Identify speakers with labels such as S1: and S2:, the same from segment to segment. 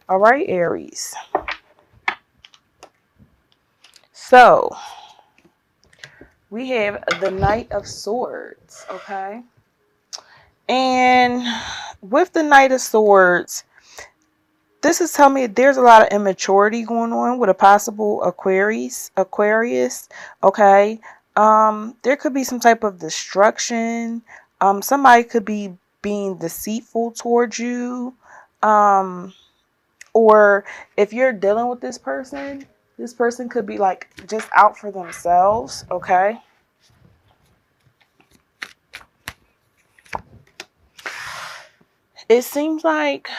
S1: All right, Aries. So we have the Knight of Swords, okay? And with the Knight of Swords, this is telling me there's a lot of immaturity going on with a possible Aquarius, okay? There could be some type of destruction. Somebody could be being deceitful towards you. Um, or if you're dealing with this person could be like just out for themselves, okay? It seems like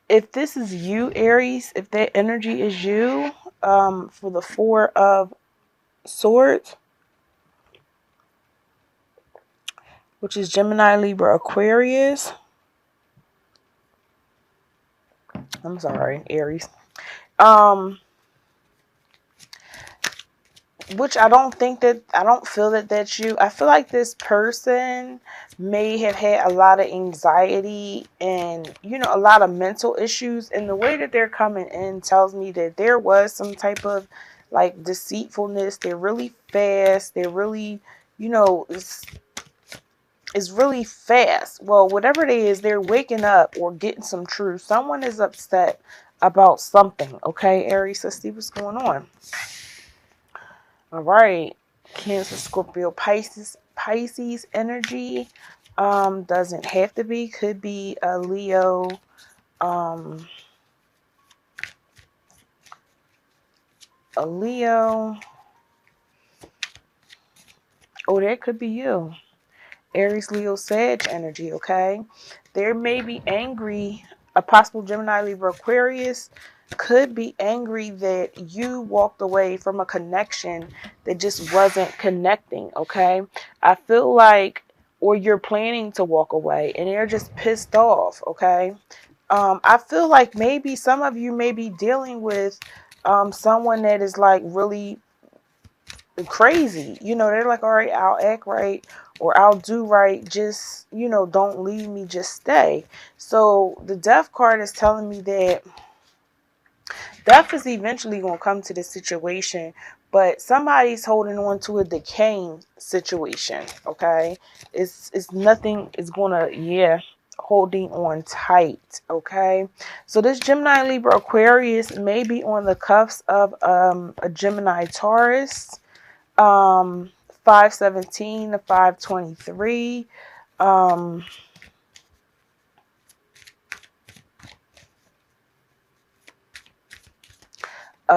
S1: if this is you, Aries, if that energy is you, for the Four of Swords, which is Gemini, Libra, Aquarius. I'm sorry, Aries. Um, which I don't feel that that's you. I feel like this person may have had a lot of anxiety and, a lot of mental issues. And the way that they're coming in tells me that there was some type of like deceitfulness. They're really fast. They're really, it's really fast. Well, whatever it is, they're waking up or getting some truth. Someone is upset about something. Okay, Aries, let's see what's going on. All right, Cancer, Scorpio, Pisces energy. Doesn't have to be. Could be a Leo. A Leo. Oh, that could be you. Aries, Leo, Sag energy, okay? There may be angry, a possible Gemini, Libra, Aquarius could be angry that you walked away from a connection that just wasn't connecting, okay? I feel like, or you're planning to walk away and they're just pissed off, okay? I feel like maybe some of you may be dealing with someone that is like really crazy. They're like, all right, I'll act right or I'll do right. Just, don't leave me, just stay. So the death card is telling me that death is eventually going to come to this situation, but somebody's holding on to a decaying situation, okay? It's nothing is going to, holding on tight, okay? So this Gemini, Libra, Aquarius may be on the cuffs of a Gemini, Taurus. 517 to 523. A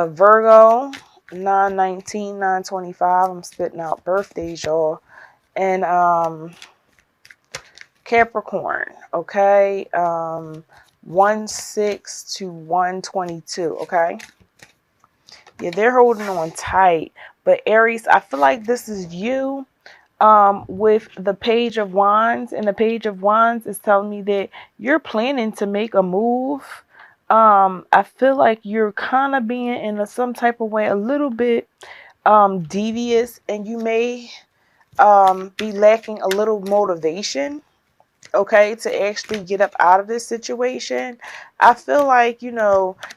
S1: Virgo, 919, 925. I'm spitting out birthdays, y'all. And Capricorn, okay? 16 to 122, okay? Yeah, they're holding on tight. But Aries, I feel like this is you. With the Page of Wands, and the Page of Wands is telling me that you're planning to make a move. I feel like you're kind of being in some type of way a little bit devious, and you may be lacking a little motivation, okay, to actually get up out of this situation. I feel like,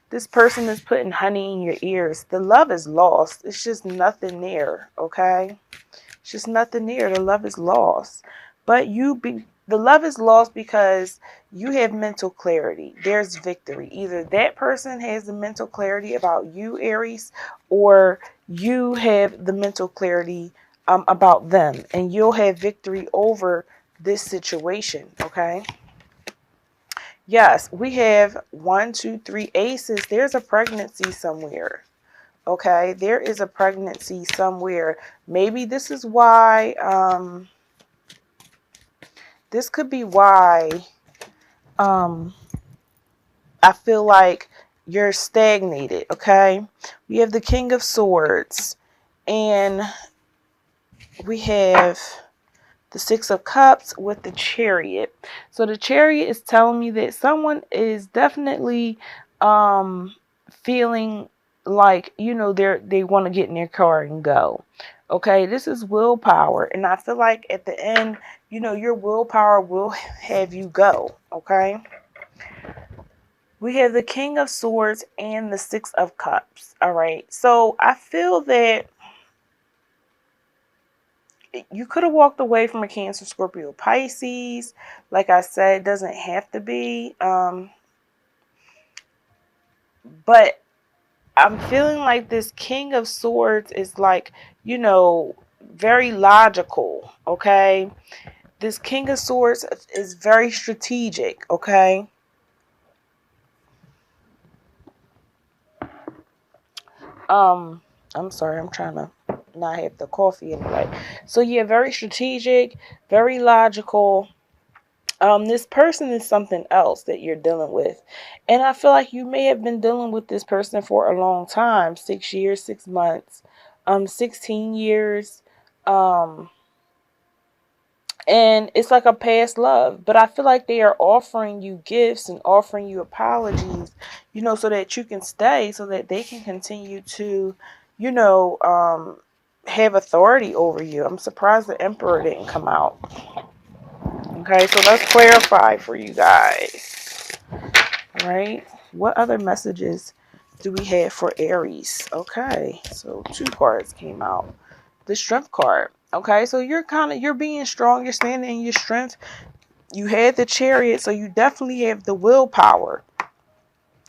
S1: this person is putting honey in your ears. The love is lost. It's just nothing there, okay? It's just nothing there. The love is lost. But the love is lost because you have mental clarity. There's victory. Either that person has the mental clarity about you, Aries, or you have the mental clarity about them. And you'll have victory over this situation, okay? Yes, we have 1, 2, 3 aces. There's a pregnancy somewhere. Okay, there is a pregnancy somewhere. Maybe this is why, this could be why I feel like you're stagnated, okay? We have the King of Swords, and we have the Six of Cups with the Chariot. So the Chariot is telling me that someone is definitely feeling like, they want to get in their car and go. Okay, this is willpower, and I feel like at the end, your willpower will have you go, okay? We have the King of Swords and the Six of Cups. All right. So I feel that you could have walked away from a Cancer, Scorpio, Pisces. Like I said, it doesn't have to be. But I'm feeling like this King of Swords is like, very logical. Okay. This King of Swords is very strategic. Okay. Um, I'm sorry, I'm trying to not have the coffee in the way. So yeah, very strategic, very logical. This person is something else that you're dealing with. And I feel like you may have been dealing with this person for a long time, 6 years, 6 months, 16 years. Um, and it's like a past love, but I feel like they are offering you gifts and offering you apologies, so that you can stay, so that they can continue to, you know um have authority over you. I'm surprised the Emperor didn't come out. Okay, so let's clarify for you guys. All right, what other messages do we have for Aries? Okay, so two cards came out. The Strength card. Okay, so you're being strong, you're standing in your strength. You had the Chariot, so you definitely have the willpower.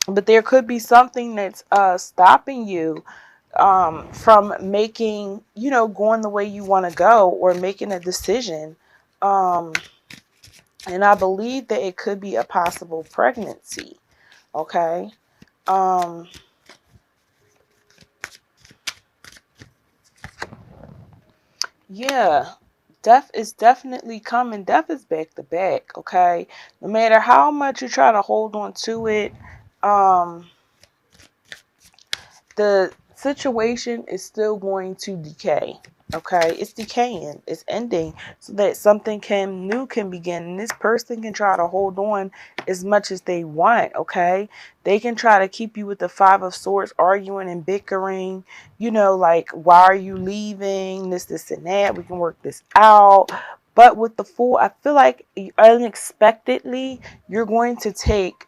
S1: But there could be something that's stopping you from making, going the way you want to go, or making a decision. Um, and I believe that it could be a possible pregnancy. Okay. Um, yeah. Death is definitely coming. Death is back to back. Okay. No matter how much you try to hold on to it, um, the situation is still going to decay. Okay, it's decaying, it's ending, so that something new can begin. And this person can try to hold on as much as they want. Okay, they can try to keep you with the Five of Swords, arguing and bickering. Like, why are you leaving? This, and that. We can work this out. But with the Fool, I feel like unexpectedly you're going to take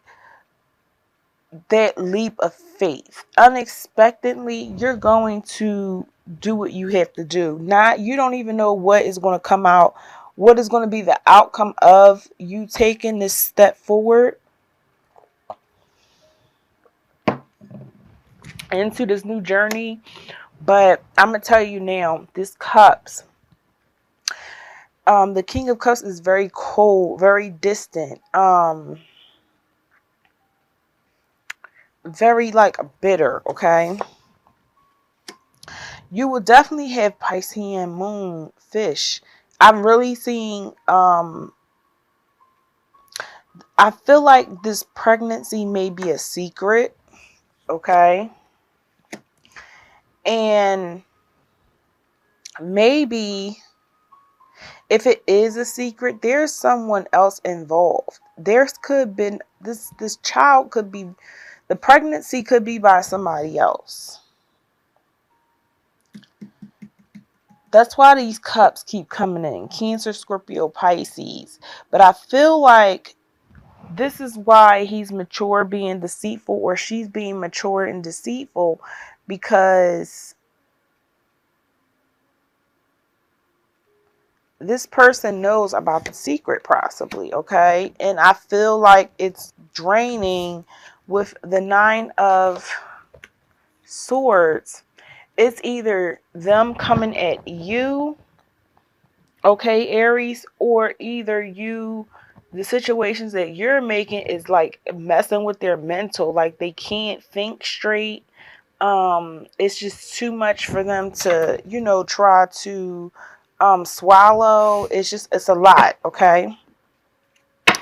S1: that leap of faith. Unexpectedly, you're going to do what you have to do. You don't even know what is going to come out, what is going to be the outcome of you taking this step forward into this new journey. But I'm going to tell you now, this Cups, the King of Cups is very cold, very distant, very like bitter. Okay, you will definitely have Piscean moon fish. I'm really seeing, I feel like this pregnancy may be a secret. Okay. And maybe if it is a secret, there's someone else involved. There's could been this child could be, the pregnancy could be by somebody else. That's why these cups keep coming in. Cancer, Scorpio, Pisces. But I feel like this is why he's mature being deceitful, or she's being mature and deceitful, because this person knows about the secret, possibly. Okay. And I feel like it's draining with the Nine of Swords. It's either them coming at you, okay, Aries, or either the situations that you're making is like messing with their mental, like they can't think straight. It's just too much for them to, try to swallow. It's a lot. Okay.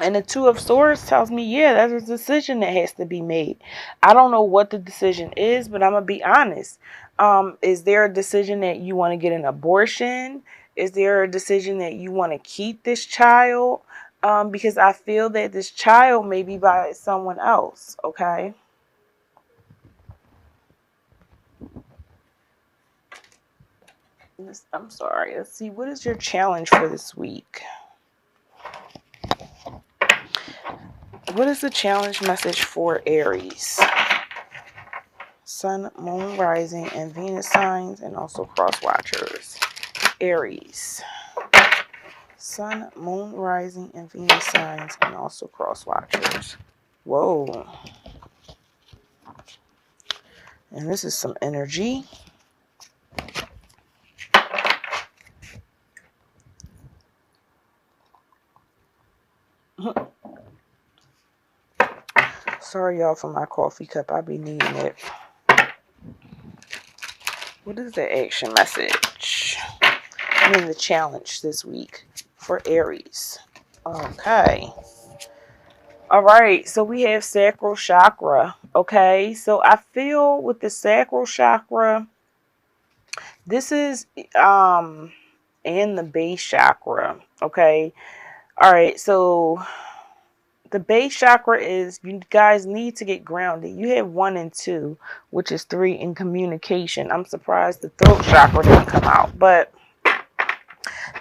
S1: And the Two of Swords tells me, yeah, there's a decision that has to be made. I don't know what the decision is, but I'm going to be honest. Is there a decision that you want to get an abortion? Is there a decision that you want to keep this child? Because I feel that this child may be by someone else. Okay. I'm sorry. Let's see. What is your challenge for this week? What is the challenge message for Aries? Sun, Moon, Rising, and Venus signs, and also cross watchers. Aries. Sun, Moon, Rising, and Venus signs, and also cross watchers. Whoa. And this is some energy. Sorry, y'all, for my coffee cup. I be needing it. What is the action message? I mean, the challenge this week for Aries. Okay. All right. So we have sacral chakra. Okay. So I feel with the sacral chakra, this is and the base chakra. Okay. All right. So the base chakra is, you guys need to get grounded. You have 1 and 2, which is 3 in communication. I'm surprised the throat chakra didn't come out, but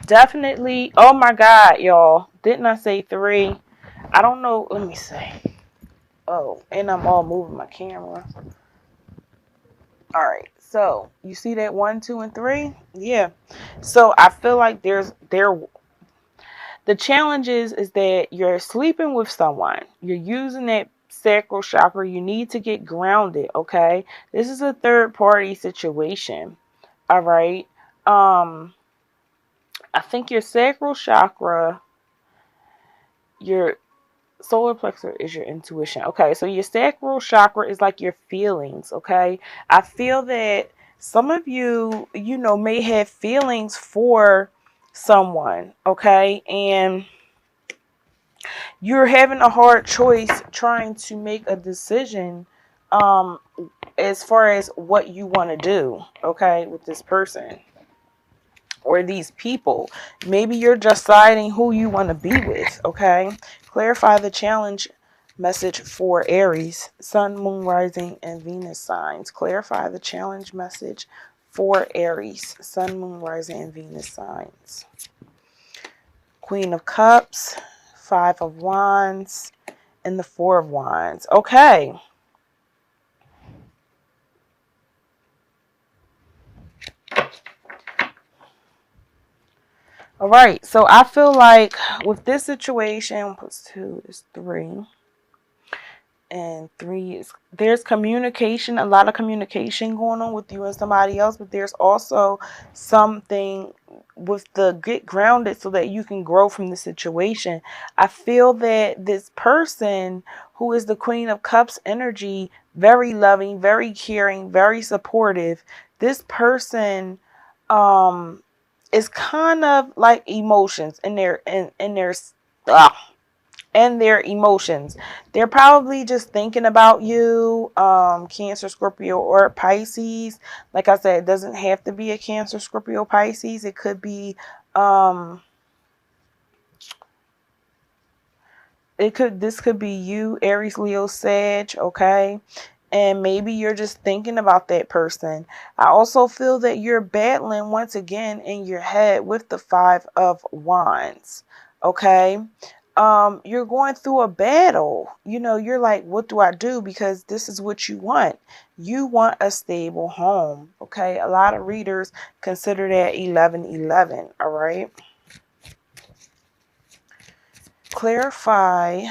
S1: definitely. Oh my God, y'all. Didn't I say 3? I don't know. Let me see. Oh, and I'm all moving my camera. All right. So you see that 1, 2, and 3? Yeah. So I feel like the challenge is that you're sleeping with someone. You're using that sacral chakra. You need to get grounded, okay? This is a third party situation. All right. I think your sacral chakra, your solar plexus is your intuition. Okay, so your sacral chakra is like your feelings, okay? I feel that some of you, may have feelings for someone, okay? And you're having a hard choice trying to make a decision as far as what you want to do, okay, with this person or these people. Maybe you're deciding who you want to be with, okay? Clarify the challenge message for Aries, Sun, Moon, Rising, and Venus signs. Clarify the challenge message for Aries, Sun, Moon, Rising, and Venus signs. Queen of Cups, 5 of Wands, and the 4 of Wands. Okay. All right. So I feel like with this situation, +2 is 3. And 3 is, there's communication, a lot of communication going on with you and somebody else, but there's also something with the get grounded so that you can grow from the situation. I feel that this person who is the Queen of Cups energy, very loving, very caring, very supportive. This person is kind of like emotions in their emotions. They're probably just thinking about you, Cancer, Scorpio, or Pisces. Like I said, it doesn't have to be a Cancer, Scorpio, Pisces. It could be, this could be you, Aries, Leo, Sag, okay? And maybe you're just thinking about that person. I also feel that you're battling once again in your head with the 5 of Wands, okay? You're going through a battle. You're like, what do I do? Because this is what you want. You want a stable home, okay? A lot of readers consider that 1111, all right? Clarify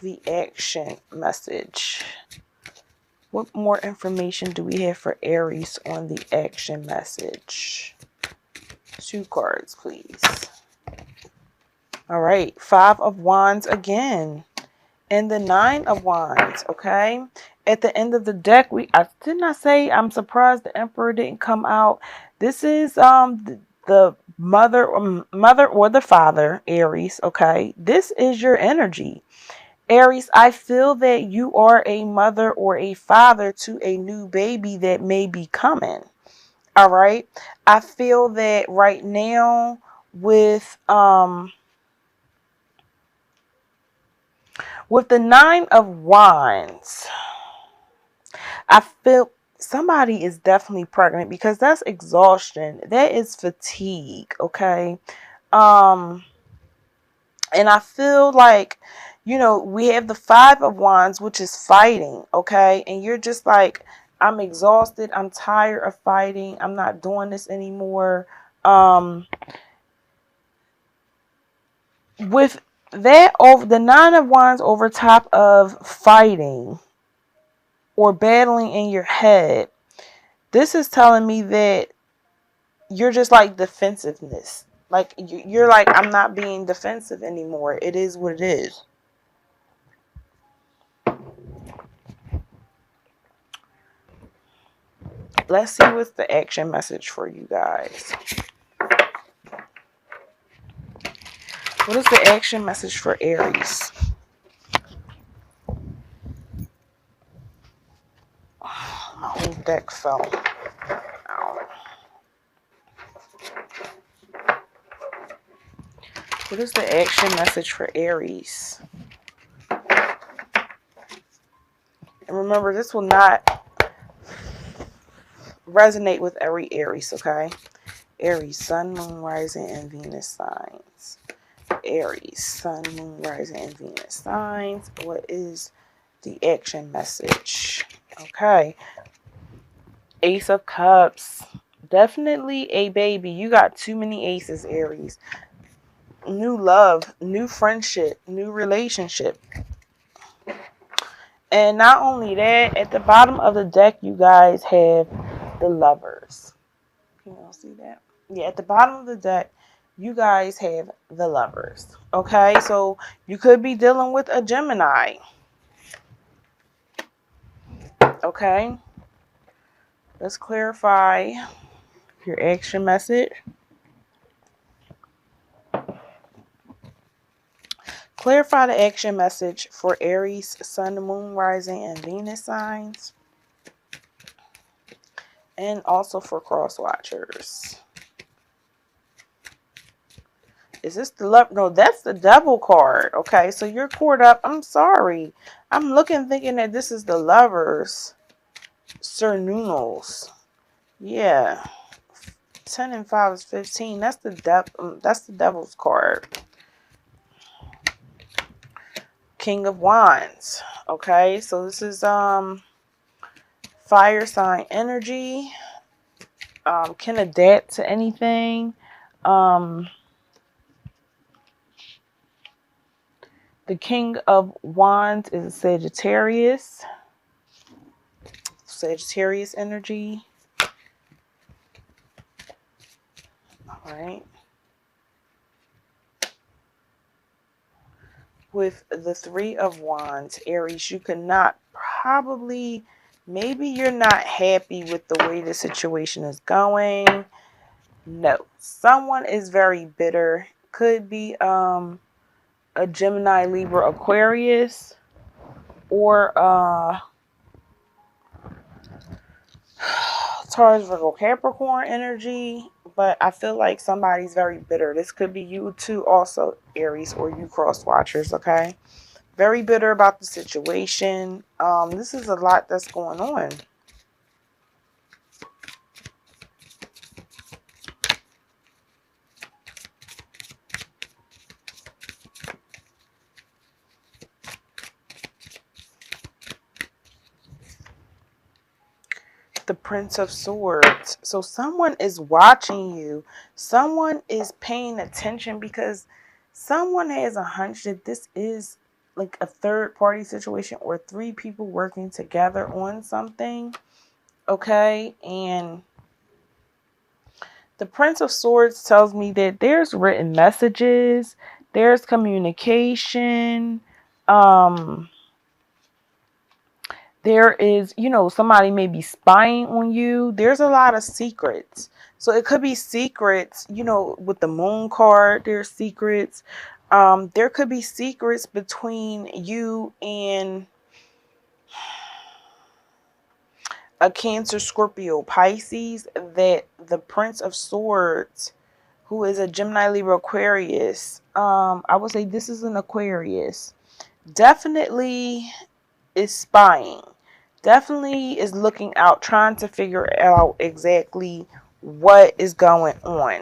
S1: the action message. What more information do we have for Aries on the action message? 2 cards, please. All right, 5 of Wands again. And the 9 of Wands, okay? At the end of the deck, I did not say I'm surprised the Emperor didn't come out. This is the mother or the father, Aries, okay? This is your energy. Aries, I feel that you are a mother or a father to a new baby that may be coming. All right. I feel that right now with the 9 of Wands, I feel somebody is definitely pregnant because that's exhaustion. That is fatigue, okay? And I feel like, we have the Five of Wands, which is fighting, okay? And you're just like, I'm exhausted. I'm tired of fighting. I'm not doing this anymore. With that, over the Nine of Wands over top of fighting or battling in your head, this is telling me that you're just like defensiveness. Like you're like, I'm not being defensive anymore. It is what it is. Let's see what's the action message for you guys. What is the action message for Aries? My whole deck fell out. What is the action message for Aries? And remember, this will not resonate with every Aries, okay? Aries, Sun, Moon, Rising, and Venus signs. Aries, Sun, Moon, Rising, and Venus signs. What is the action message? Okay. Ace of Cups. Definitely a baby. You got too many aces, Aries. New love, new friendship, new relationship. And not only that, at the bottom of the deck, you guys have the Lovers. Can y'all see that? Yeah, at the bottom of the deck, you guys have the Lovers. Okay, so you could be dealing with a Gemini. Okay, let's clarify your action message. Clarify the action message for Aries, Sun, Moon, Rising, and Venus signs. And also for cross watchers. Is this the love? No, that's the Devil card. Okay, so you're caught up. I'm sorry. I'm looking thinking that this is the Lovers. Sir Nunos. Yeah. 10 and 5 is 15. That's the Devil's card. King of Wands. Okay, so this is fire sign energy. Can adapt to anything. The King of Wands is a Sagittarius. Sagittarius energy. All right. With the Three of Wands, Aries, you cannot probably, maybe you're not happy with the way the situation is going. No, someone is very bitter. Could be a Gemini, Libra, Aquarius, or Taurus, Virgo, Capricorn energy. But I feel like somebody's very bitter. This could be you too, also Aries, or you cross watchers. Okay. Very bitter about the situation. This is a lot that's going on. The Prince of Swords. So someone is watching you. Someone is paying attention because someone has a hunch that this is like a third party situation or three people working together on something. Okay. And the Prince of Swords tells me that there's written messages, there's communication, there is, somebody may be spying on you. There's a lot of secrets. So it could be secrets, with the Moon card, there's secrets. There could be secrets between you and a Cancer, Scorpio, Pisces that the Prince of Swords, who is a Gemini, Libra, Aquarius, I would say this is an Aquarius, definitely is spying, definitely is looking out, trying to figure out exactly what is going on.